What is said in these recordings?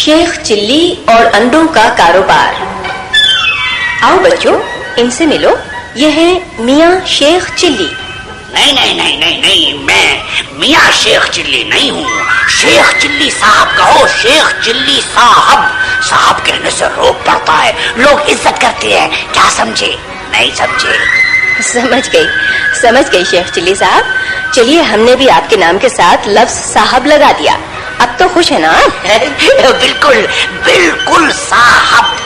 Sheikh chilli और अंडों का कारोबार। आओ बच्चों, इनसे मिलो। ये है मियाँ शेख चिल्ली। नहीं नहीं नहीं नहीं नहीं, मैं मियाँ शेख चिल्ली नहीं हूँ। शेख चिल्ली साहब कहो, शेख चिल्ली साहब। साहब कहने से रोब पड़ता है, लोग इज्जत करते हैं। क्या समझे? नहीं समझे? समझ गई शेख चिल्ली साहब। चलिए, हमने भी आपके नाम के साथ लफ्ज साहब लगा दिया। अब तो खुश है ना? बिल्कुल बिल्कुल साहब।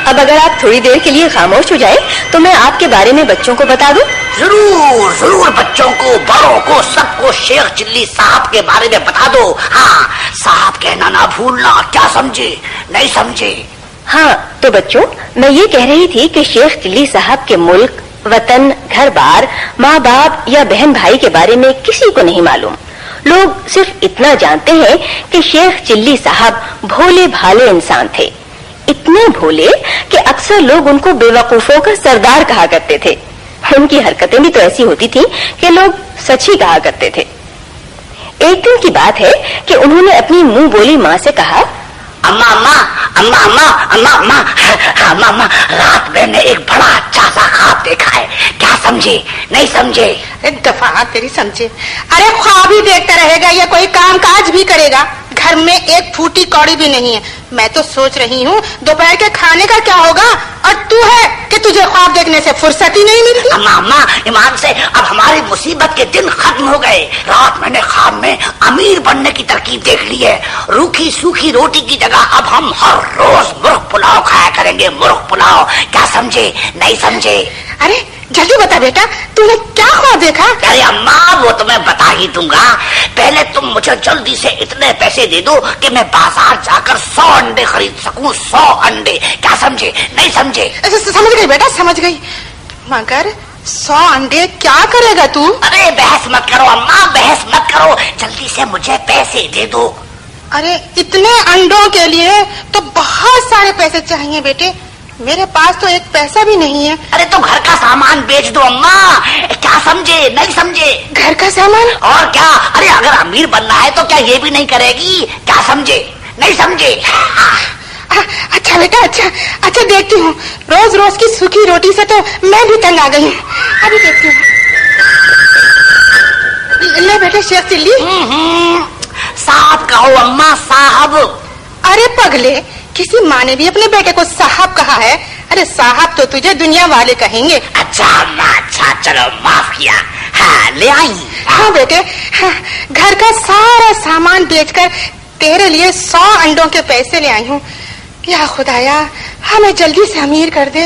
अब अगर आप थोड़ी देर के लिए खामोश हो जाए तो मैं आपके बारे में बच्चों को बता दूं। जरूर जरूर, बच्चों को, बड़ों को, सबको शेख चिल्ली साहब के बारे में बता दो। हाँ, साहब कहना ना भूलना। क्या समझे? नहीं समझे? हाँ, तो बच्चों, मैं ये कह रही थी कि शेख चिल्ली साहब के मुल्क, वतन, घर बार, माँ बाप या बहन भाई के बारे में किसी को नहीं मालूम। लोग सिर्फ इतना जानते हैं कि शेख चिल्ली साहब भोले भाले इंसान थे। इतने भोले कि अक्सर लोग उनको बेवकूफों का सरदार कहा करते थे। उनकी हरकतें भी तो ऐसी होती थी कि लोग सच ही कहा करते थे। एक दिन की बात है कि उन्होंने अपनी मुंह बोली माँ से कहा, अम्मा अम्मा अम्मा अम्मा अम्मा अम्मा अम्मा अम्मा, रात मैंने एक बड़ा अच्छा सा ख्वाब देखा है। क्या समझे? नहीं समझे? एक दफा तेरी समझे। अरे ख्वाब ही देखता रहेगा या कोई काम काज भी करेगा? घर में एक फूटी कौड़ी भी नहीं है। मैं तो सोच रही हूँ दोपहर के खाने का क्या होगा, और तू है कि तुझे ख्वाब देखने से फुर्सत ही नहीं मिलती। अम्मा अम्मा, ईमान से अब हमारी मुसीबत के दिन खत्म हो गए। रात मैंने ख्वाब में अमीर बनने की तरकीब देख ली है। रूखी सूखी रोटी की जगह अब हम हर रोज मुर्ग पुलाव खाया करेंगे। मुर्ग पुलाव। क्या समझे? नहीं समझे? अरे जल्दी बता बेटा, तूने क्या ख्वाब देखा? अरे अम्मा, वो तो मैं बता ही दूंगा। पहले तुम मुझे जल्दी से इतने पैसे दे दो कि मैं बाजार जाकर 100 अंडे खरीद सकूं। 100 अंडे। क्या समझे? नहीं समझे? समझ गई बेटा, समझ गई। मगर 100 अंडे क्या करेगा तू? अरे बहस मत करो अम्मा, बहस मत करो। जल्दी से मुझे पैसे दे दो। अरे इतने अंडों के लिए तो बहुत सारे पैसे चाहिए बेटे। मेरे पास तो एक पैसा भी नहीं है। अरे तो घर का सामान बेच दो अम्मा। क्या समझे? नहीं समझे? घर का सामान? और क्या? अरे अगर अमीर बनना है तो क्या ये भी नहीं करेगी? क्या समझे? नहीं समझे? अच्छा बेटा, अच्छा देखती हूँ। रोज रोज की सूखी रोटी से तो मैं भी तंग आ गई हूँ। अभी देखती हूँ। ले बेटे शेख चिल्ली। साहब कहो अम्मा, साहब। अरे पगले, किसी माँ ने भी अपने बेटे को साहब कहा है? अरे साहब तो तुझे दुनिया वाले कहेंगे। अच्छा अम्मा, अच्छा, चलो माफ किया। हाँ, ले आई। हाँ बेटे, हाँ, घर का सारा सामान बेचकर तेरे लिए 100 अंडों के पैसे ले आई हूँ। या खुदाया, हमें जल्दी से अमीर कर दे।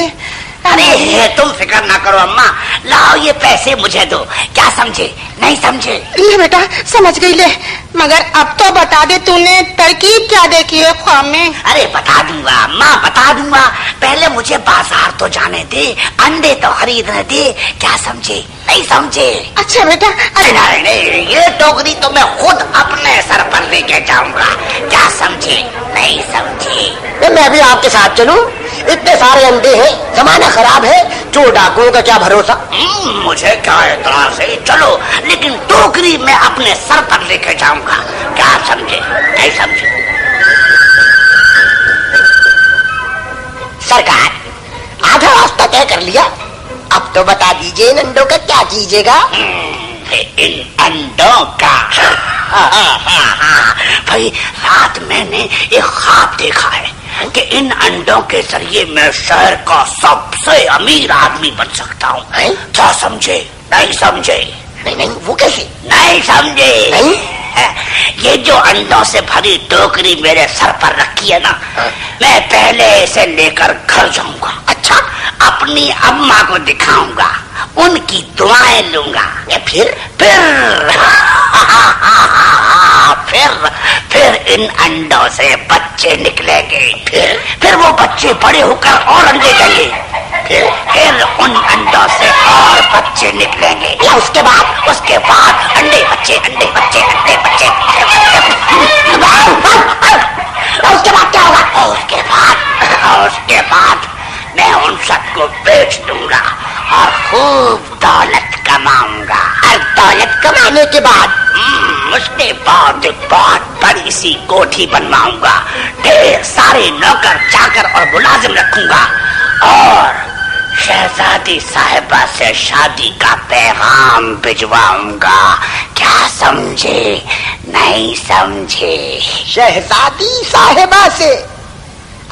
अरे तुम फिक्र ना करो अम्मा, लाओ ये पैसे मुझे दो। क्या समझे? नहीं समझे? ले बेटा, समझ गई। ले, मगर अब तो बता दे तूने तरकीब क्या देखी है ख्वाब में? अरे बता दूंगा अम्मा, बता दूंगा। पहले मुझे बाजार तो जाने दे, अंडे तो खरीदने दे। क्या समझे? नहीं समझे? अच्छा बेटा। अरे नहीं, ये टोकरी तो मैं खुद अपने सर पर लेके जाऊंगा। क्या समझे? नहीं समझे? मैं भी आपके साथ चलूं? इतने सारे अंडे हैं, जमाना खराब है, चोर डाकुओं का क्या भरोसा। मुझे क्या एतराज है, चलो, लेकिन टोकरी मैं अपने सर पर लेके जाऊंगा। क्या समझे? नहीं समझे? सरकार, आधा रास्ता तय कर लिया। अब तो बता दीजिए इन अंडों का क्या कीजिएगा? इन अंडों का भाई, रात मैंने एक ख्वाब देखा है कि इन अंडों के जरिए मैं शहर का सबसे अमीर आदमी बन सकता हूँ। क्या समझे? नहीं समझे? नहीं, वो कैसे? नहीं समझे? नहीं? ये जो अंडों से भरी टोकरी मेरे सर पर रखी है ना, मैं पहले इसे लेकर घर जाऊंगा। अच्छा, अपनी अम्मा को दिखाऊंगा, उनकी दुआएं लूंगा। फिर इन अंडों से बच्चे निकलेंगे। फिर वो बच्चे बड़े होकर और अंडे देंगे। फिर उन अंडों से और बच्चे निकलेंगे। या उसके बाद अंडे बच्चे, अंडे बच्चे, अंडे बच्चे। उसके बाद क्या होगा? उसके बाद मैं उन सबको बेच दूंगा और खूब दौलत कमाऊंगा। और दौलत कमाने के बाद उसके बाद एक बहुत बड़ी किसी कोठी बनवाऊंगा, ढेर सारे नौकर चाकर और मुलाजिम रखूंगा और शहजादी साहिबा से शादी का पैगाम भिजवाऊंगा। क्या समझे? नहीं समझे? शहजादी साहिबा से?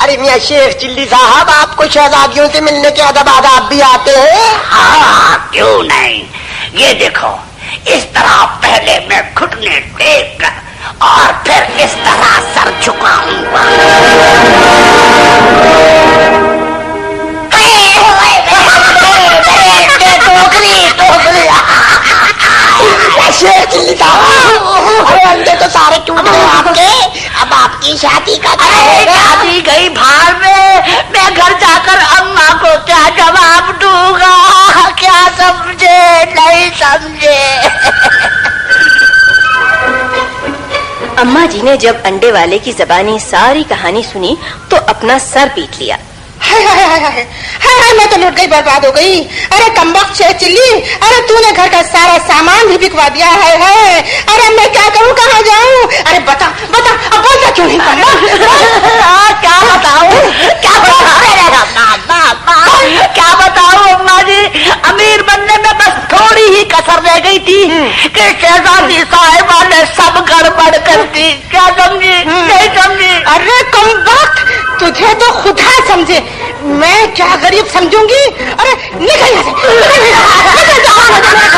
अरे मियाँ शेख चिल्ली साहब, आपको शहजादियों से मिलने के अदब आदाब भी आते हैं? हाँ, क्यों नहीं। ये देखो, इस तरह पहले मैं घुटने टेक कर और फिर इस तरह सर झुकाऊंगा। शेख चिल्ली साहब, अरे अंडे तो सारे टूट गए आपके, अब आपकी शादी का शादी गई भाड़ में, मैं घर जाकर अम्मा को क्या जवाब दूंगा? क्या समझे? नहीं समझे? अम्मा जी ने जब अंडे वाले की ज़बानी सारी कहानी सुनी तो अपना सर पीट लिया। हाय हाय हाय हाय हाय, मैं तो लुट गई, बर्बाद हो गई। अरे कमबख्त शेख चिल्ली, अरे तूने घर का सारा सामान भी बिकवा दिया है। अरे मैं क्या करूं, कहाँ जाऊं? अरे बता बता, अब बोलता क्यों नहीं? क्या बताऊं? क्या बताऊं अम्मा जी, अमीर बनने में बस थोड़ी ही कसर रह गई थी कि शहजादी साहिबा ने सब गड़बड़ कर दी। क्या समझी? नहीं समझी? अरे कमबख्त, तुझे तो खुदा समझे, मैं क्या गरीब समझूंगी? अरे निकल यहाँ से, निकल यहाँ से।